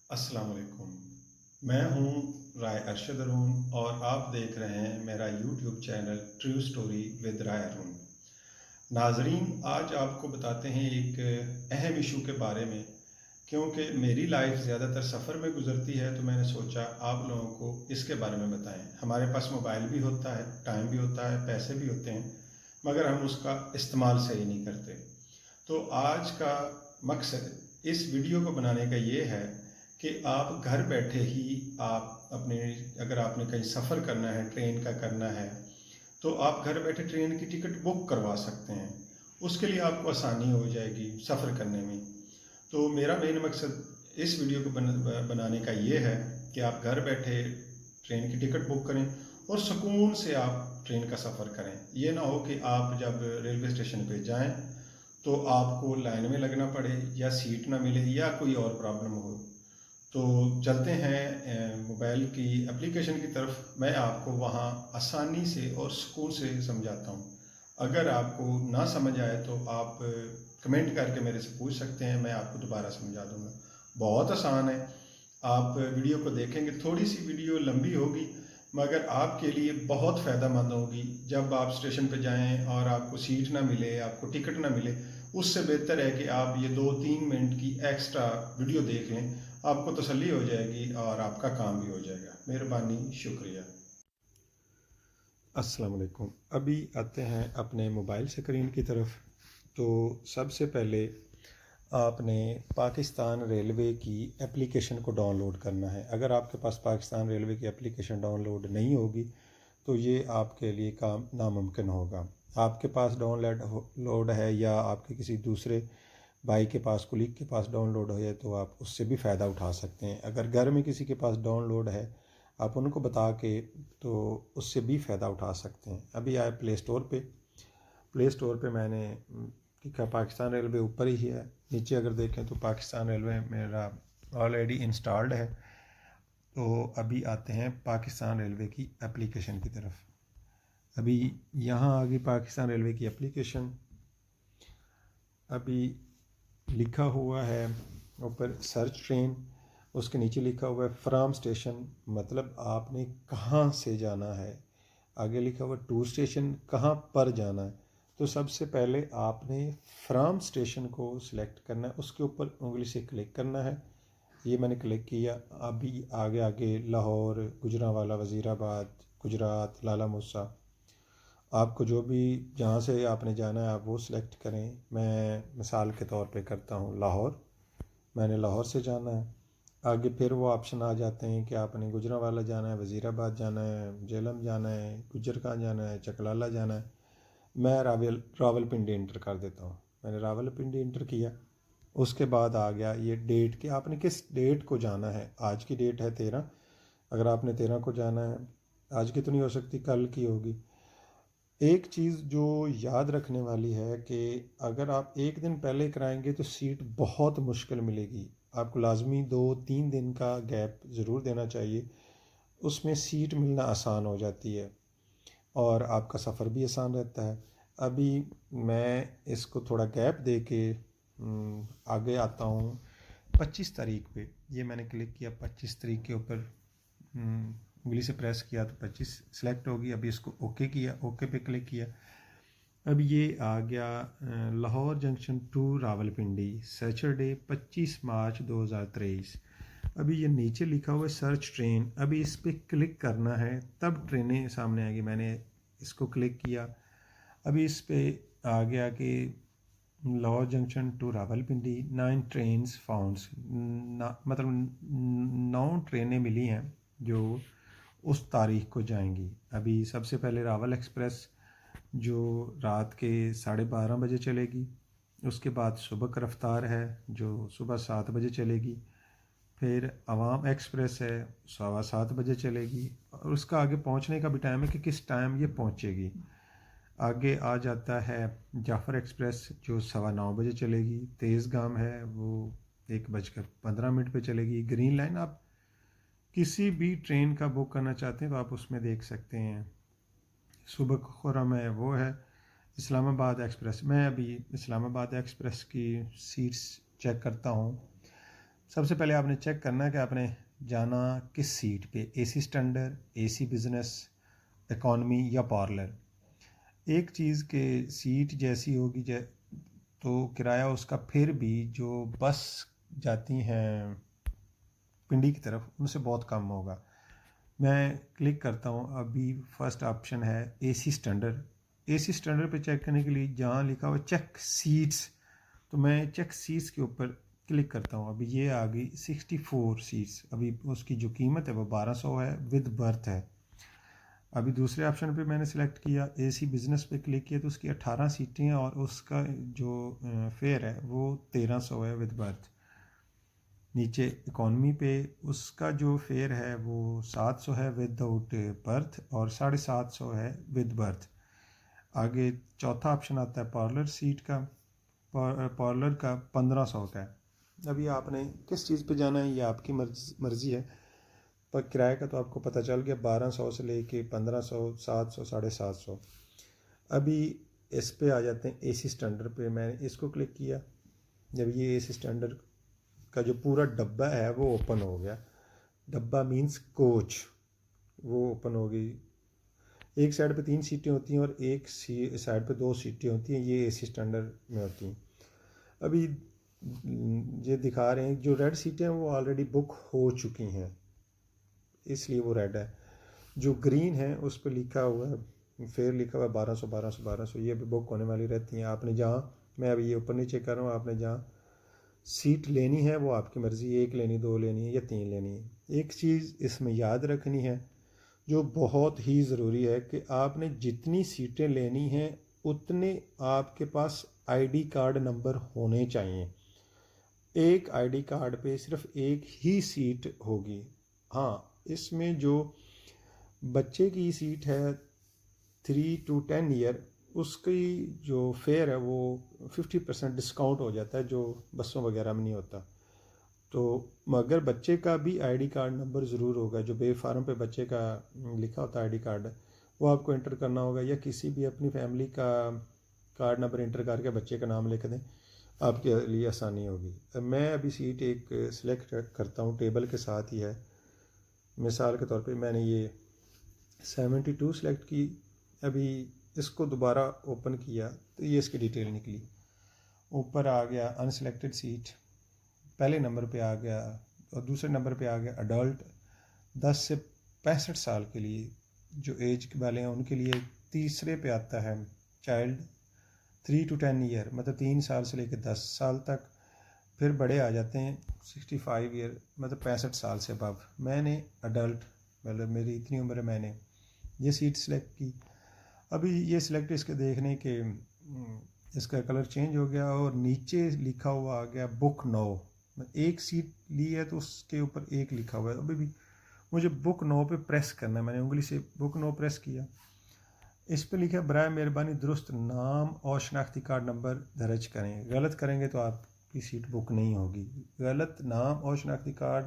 अस्सलाम वालेकुम। मैं हूँ राय अरशद अरून और आप देख रहे हैं मेरा YouTube channel true story with Rai Arun. नाजरीन, आज आपको बताते हैं एक अहम इशू के बारे में। क्योंकि मेरी लाइफ ज़्यादातर सफ़र में गुजरती है तो मैंने सोचा आप लोगों को इसके बारे में बताएं। हमारे पास मोबाइल भी होता है, टाइम भी होता है, पैसे भी होते हैं, मगर हम उसका इस्तेमाल सही नहीं करते। तो आज का मकसद इस वीडियो को बनाने का ये है कि आप घर बैठे ही आप अपने, अगर आपने कहीं सफ़र करना है, ट्रेन का करना है, तो आप घर बैठे ट्रेन की टिकट बुक करवा सकते हैं। उसके लिए आपको आसानी हो जाएगी सफ़र करने में। तो मेरा मेन मकसद इस वीडियो को बनाने का ये है कि आप घर बैठे ट्रेन की टिकट बुक करें और सुकून से आप ट्रेन का सफ़र करें। ये ना हो कि आप जब रेलवे स्टेशन पे जाएं तो आपको लाइन में लगना पड़े या सीट ना मिले या कोई और प्रॉब्लम हो। तो चलते हैं मोबाइल की एप्लीकेशन की तरफ। मैं आपको वहाँ आसानी से और सुकून से समझाता हूँ। अगर आपको ना समझ आए तो आप कमेंट करके मेरे से पूछ सकते हैं, मैं आपको दोबारा समझा दूँगा। बहुत आसान है, आप वीडियो को देखेंगे। थोड़ी सी वीडियो लंबी होगी मगर आपके लिए बहुत फ़ायदेमंद होगी। जब आप स्टेशन पे जाएं और आपको सीट ना मिले, आपको टिकट ना मिले, उससे बेहतर है कि आप ये 2-3 मिनट की एक्स्ट्रा वीडियो देख लें। आपको तसल्ली हो जाएगी और आपका काम भी हो जाएगा। मेहरबानी, शुक्रिया। अस्सलाम वालेकुम। अभी आते हैं अपने मोबाइल स्क्रीन की तरफ। तो सबसे पहले आपने पाकिस्तान रेलवे की एप्लीकेशन को डाउनलोड करना है। अगर आपके पास पाकिस्तान रेलवे की एप्लीकेशन डाउनलोड नहीं होगी तो ये आपके लिए काम नामुमकिन होगा। आपके पास डाउनलोड है या आपके किसी दूसरे भाई के पास, कुलीग के पास डाउनलोड है तो आप उससे भी फ़ायदा उठा सकते हैं। अगर घर में किसी के पास डाउनलोड है आप उनको बता के तो उससे भी फ़ायदा उठा सकते हैं। अभी आए प्ले स्टोर पे मैंने लिखा पाकिस्तान रेलवे, ऊपर ही है। नीचे अगर देखें तो पाकिस्तान रेलवे मेरा ऑलरेडी इंस्टॉल्ड है। तो अभी आते हैं पाकिस्तान रेलवे की एप्लीकेशन की तरफ। अभी यहाँ आ गई पाकिस्तान रेलवे की एप्लीकेशन। अभी लिखा हुआ है ऊपर सर्च ट्रेन, उसके नीचे लिखा हुआ है फ्राम स्टेशन, मतलब आपने कहाँ से जाना है। आगे लिखा हुआ टू स्टेशन, कहाँ पर जाना है। तो सबसे पहले आपने फ्राम स्टेशन को सिलेक्ट करना है, उसके ऊपर उंगली से क्लिक करना है। ये मैंने क्लिक किया। अभी आगे आगे लाहौर, गुजरांवाला, वज़ीराबाद, गुजरात, लाला मूसा, आपको जो भी जहाँ से आपने जाना है आप वो सिलेक्ट करें। मैं मिसाल के तौर पे करता हूँ लाहौर, मैंने लाहौर से जाना है। आगे फिर वो ऑप्शन आ जाते हैं कि आपने गुजरांवाला जाना है, वज़ीराबाद जाना है, जेलम जाना है, गुजरखान जाना है, चकलाला जाना है। मैं रावलपिंडी इंटर कर देता हूँ। मैंने रावलपिंडी इंटर किया। उसके बाद आ गया ये डेट कि आपने किस डेट को जाना है। आज की डेट है 13। अगर आपने 13 को जाना है, आज की तो नहीं हो सकती, कल की होगी। एक चीज़ जो याद रखने वाली है कि अगर आप एक दिन पहले कराएंगे तो सीट बहुत मुश्किल मिलेगी। आपको लाजमी 2-3 दिन का गैप ज़रूर देना चाहिए, उसमें सीट मिलना आसान हो जाती है और आपका सफ़र भी आसान रहता है। अभी मैं इसको थोड़ा गैप दे के आगे आता हूँ 25 तारीख पे। ये मैंने क्लिक किया 25 तारीख के ऊपर, उंगली से प्रेस किया तो 25 सिलेक्ट होगी। अभी इसको ओके किया, ओके पे क्लिक किया। अब ये आ गया Lahore junction to Rawalpindi, Saturday 25 March 2023। अभी ये नीचे लिखा हुआ है सर्च ट्रेन। अभी इस पर क्लिक करना है तब ट्रेनें सामने आएगी। मैंने इसको क्लिक किया। अभी इस पर आ गया कि Lahore junction to Rawalpindi 9 trains founds, मतलब 9 ट्रेनें मिली हैं जो उस तारीख को जाएंगी। अभी सबसे पहले रावल एक्सप्रेस जो रात के 12:30 बजे चलेगी। उसके बाद सुबह का रफ्तार है जो सुबह 7 बजे चलेगी। फिर अवाम एक्सप्रेस है 7:15 बजे चलेगी। और उसका आगे पहुंचने का भी टाइम है कि किस टाइम ये पहुंचेगी। आगे आ जाता है जाफ़र एक्सप्रेस जो 9:15 बजे चलेगी। तेज़ गाम है वो 1:15 पे चलेगी। ग्रीन लाइन, आप किसी भी ट्रेन का बुक करना चाहते हैं तो आप उसमें देख सकते हैं। सुबह खुरम है वो है। इस्लामाबाद एक्सप्रेस, मैं अभी इस्लामाबाद एक्सप्रेस की सीट्स चेक करता हूँ। सबसे पहले आपने चेक करना है कि आपने जाना किस सीट पे, AC standard, AC business, economy या पार्लर। एक चीज़ के सीट जैसी होगी तो किराया उसका फिर भी जो बस जाती हैं पिंडी की तरफ उनसे बहुत कम होगा। मैं क्लिक करता हूँ, अभी फर्स्ट ऑप्शन है एसी स्टैंडर्ड। एसी स्टैंडर्ड पे चेक करने के लिए जहाँ लिखा हुआ चेक सीट्स, तो मैं चेक सीट्स के ऊपर क्लिक करता हूँ। अभी ये आ गई 64 सीट्स। अभी उसकी जो कीमत है वो 1200 है, विद बर्थ है। अभी दूसरे ऑप्शन पे मैंने सेलेक्ट किया, एसी बिज़नेस पे क्लिक किया तो उसकी 18 सीटें हैं और उसका जो फेयर है वो 1300 है विद बर्थ। नीचे इकॉनमी पे उसका जो फेयर है वो 700 है विदाउट बर्थ और 750 है विद बर्थ। आगे चौथा ऑप्शन आता है पार्लर सीट का, पार्लर का 1500 का है। अभी आपने किस चीज़ पे जाना है ये आपकी मर्ज़ी है, पर किराए का तो आपको पता चल गया, 1200 से लेके 1500, 700, 750। अभी इस पे आ जाते हैं एसी स्टैंडर्ड पे। मैंने इसको क्लिक किया, जब ये एसी स्टैंडर्ड का जो पूरा डब्बा है वो ओपन हो गया। डब्बा मींस कोच, वो ओपन हो गई। एक साइड पे 3 सीटें होती हैं और एक साइड पे 2 सीटें होती हैं, ये एसी स्टैंडर्ड में होती हैं। अभी ये दिखा रहे हैं जो रेड सीटें हैं वो ऑलरेडी बुक हो चुकी हैं, इसलिए वो रेड है। जो ग्रीन है उस पर लिखा हुआ है, फेयर लिखा हुआ है 1200 1200 1200, ये भी बुक होने वाली रहती हैं। आपने जहाँ, मैं अभी ये ऊपर नीचे कर रहा हूँ, आपने जहाँ सीट लेनी है वो आपकी मर्ज़ी, 1 लेनी, 2 लेनी है या 3 लेनी है। एक चीज़ इसमें याद रखनी है जो बहुत ही ज़रूरी है कि आपने जितनी सीटें लेनी हैं उतने आपके पास आईडी कार्ड नंबर होने चाहिए। एक आईडी कार्ड पे सिर्फ एक ही सीट होगी। हाँ, इसमें जो बच्चे की सीट है 3 to 10 ईयर, उसकी जो फेयर है वो 50% डिस्काउंट हो जाता है, जो बसों वगैरह में नहीं होता। तो मगर बच्चे का भी आईडी कार्ड नंबर ज़रूर होगा, जो बे फार्म पे बच्चे का लिखा होता है आईडी कार्ड, वो आपको इंटर करना होगा, या किसी भी अपनी फैमिली का कार्ड नंबर इंटर करके बच्चे का नाम लिख दें, आपके लिए आसानी होगी। मैं अभी सीट एक सिलेक्ट करता हूँ, टेबल के साथ ही है। मिसाल के तौर पे मैंने ये 72 सेलेक्ट की। अभी इसको दोबारा ओपन किया तो ये इसकी डिटेल निकली। ऊपर आ गया अनसेलेक्टेड सीट, पहले नंबर पे आ गया, और दूसरे नंबर पे आ गया अडल्ट 10 से 65 साल के लिए, जो एज वाले हैं उनके लिए। तीसरे पे आता है चाइल्ड 3 to 10 ईयर, मतलब 3 साल से लेकर 10 साल तक। फिर बड़े आ जाते हैं 65 ईयर, मतलब 65 साल से अबव। मैंने अडल्ट, मतलब मेरी इतनी उम्र है, मैंने ये सीट सेलेक्ट की। अभी ये सिलेक्ट इसके देखने के इसका कलर चेंज हो गया और नीचे लिखा हुआ आ गया बुक नो। एक सीट ली है तो उसके ऊपर एक लिखा हुआ है। अभी भी मुझे बुक नो पे प्रेस करना है, मैंने उंगली से बुक नो प्रेस किया। इस पे लिखा बराए मेहरबानी दुरुस्त नाम और शनाख्ती कार्ड नंबर दर्ज करें, गलत करेंगे तो आपकी सीट बुक नहीं होगी। गलत नाम और शनाख्ती कार्ड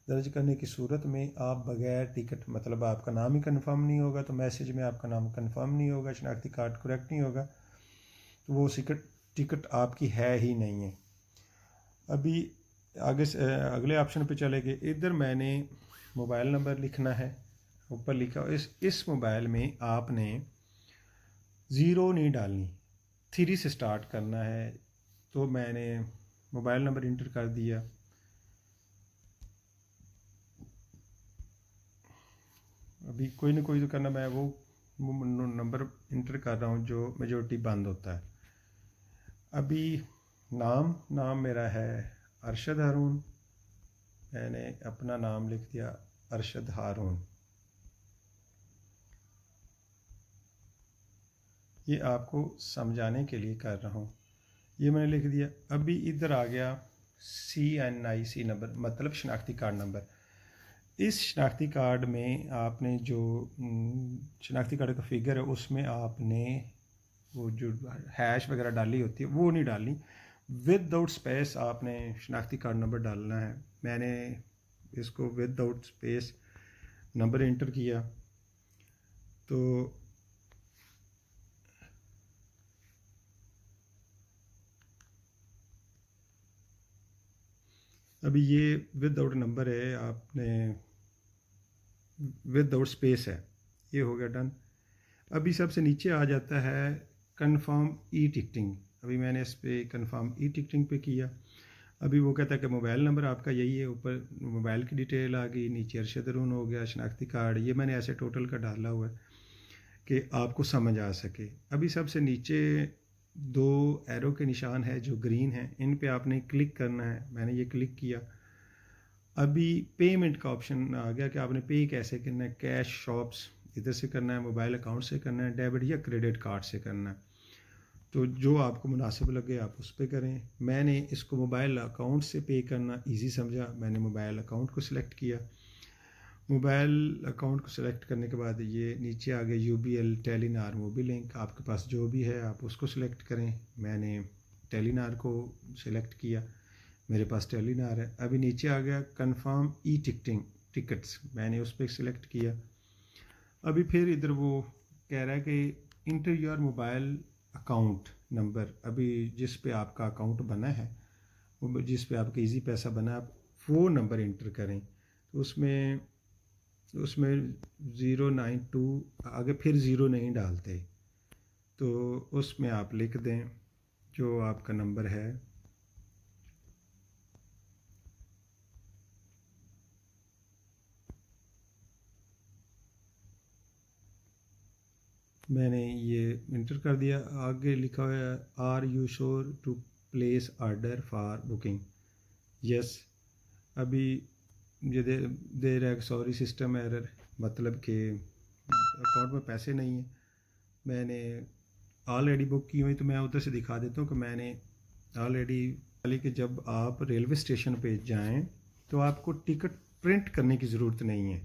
दर्ज करने की सूरत में आप बगैर टिकट, मतलब आपका नाम ही कंफर्म नहीं होगा तो मैसेज में आपका नाम कंफर्म नहीं होगा, शनाख्ती कार्ड करेक्ट नहीं होगा, तो वो टिकट आपकी है ही नहीं है। अभी आगे से अगले ऑप्शन पे चले गए। इधर मैंने मोबाइल नंबर लिखना है, ऊपर लिखा इस मोबाइल में आपने 0 नहीं डालनी, 3 से स्टार्ट करना है। तो मैंने मोबाइल नंबर इंटर कर दिया। अभी कोई ना कोई तो करना, मैं वो नंबर इंटर कर रहा हूँ जो मेजॉरिटी बंद होता है। अभी नाम मेरा है अरशद हारून, मैंने अपना नाम लिख दिया अरशद हारून। ये आपको समझाने के लिए कर रहा हूँ, ये मैंने लिख दिया। अभी इधर आ गया CNIC नंबर, मतलब शनाख्ती कार्ड नंबर। इस शनाख्ती कार्ड में आपने जो शनाख्ती कार्ड का फिगर है उसमें आपने वो जो हैश वगैरह डाली होती है वो नहीं डालनी, विदाउट स्पेस आपने शनाख्ती कार्ड नंबर डालना है। मैंने इसको विदाउट स्पेस नंबर इंटर किया तो अभी ये विदाउट नंबर है, आपने विदाउट स्पेस है, ये हो गया डन। अभी सबसे नीचे आ जाता है कंफर्म ई टिकटिंग। अभी मैंने इस पर कंफर्म ई टिकटिंग पे किया। अभी वो कहता है कि मोबाइल नंबर आपका यही है, ऊपर मोबाइल की डिटेल आ गई, नीचे अरशद अरून हो गया, शनाख्ती कार्ड, ये मैंने ऐसे टोटल का डाला हुआ है कि आपको समझ आ सके। अभी सबसे नीचे 2 एरो के निशान है जो ग्रीन है, इन पे आपने क्लिक करना है। मैंने ये क्लिक किया। अभी पेमेंट का ऑप्शन आ गया कि आपने पे कैसे करना है, कैश, शॉप्स इधर से करना है, मोबाइल अकाउंट से करना है, डेबिट या क्रेडिट कार्ड से करना है। तो जो आपको मुनासिब लगे आप उस पर करें। मैंने इसको मोबाइल अकाउंट से पे करना इजी समझा, मैंने मोबाइल अकाउंट को सिलेक्ट किया। मोबाइल अकाउंट को सिलेक्ट करने के बाद ये नीचे आ गया UBL, टेलीनार, मोबीलिंक, आपके पास जो भी है आप उसको सिलेक्ट करें। मैंने टेलीनार को सिलेक्ट किया, मेरे पास टेलीनार है। अभी नीचे आ गया कंफर्म ई टिकटिंग टिकट्स, मैंने उस पर सिलेक्ट किया। अभी फिर इधर वो कह रहा है कि inter your mobile account number. अभी जिस पे आपका अकाउंट बना है, वो जिस पे आपका इजी पैसा बना है, आप वो नंबर इंटर करें। तो उसमें 092 आगे फिर 0 नहीं डालते, तो उसमें आप लिख दें जो आपका नंबर है। मैंने ये इंटर कर दिया। आगे लिखा हुआ है are you sure to place order for booking, yes. अभी ये दे रहा है सॉरी सिस्टम एरर, मतलब कि अकाउंट में पैसे नहीं है। मैंने ऑलरेडी बुक की हुई, तो मैं उधर से दिखा देता हूँ कि मैंने ऑलरेडी कि जब आप रेलवे स्टेशन पे जाएं तो आपको टिकट प्रिंट करने की ज़रूरत नहीं है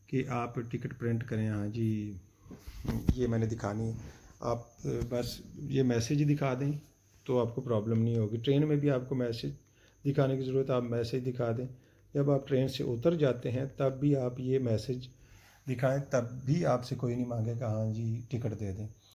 कि आप टिकट प्रिंट करें। हाँ जी, ये मैंने दिखानी है। आप बस ये मैसेज ही दिखा दें तो आपको प्रॉब्लम नहीं होगी। ट्रेन में भी आपको मैसेज दिखाने की ज़रूरत, आप मैसेज दिखा दें। जब आप ट्रेन से उतर जाते हैं तब भी आप ये मैसेज दिखाएं, तब भी आपसे कोई नहीं मांगेगा हाँ जी टिकट दे दें।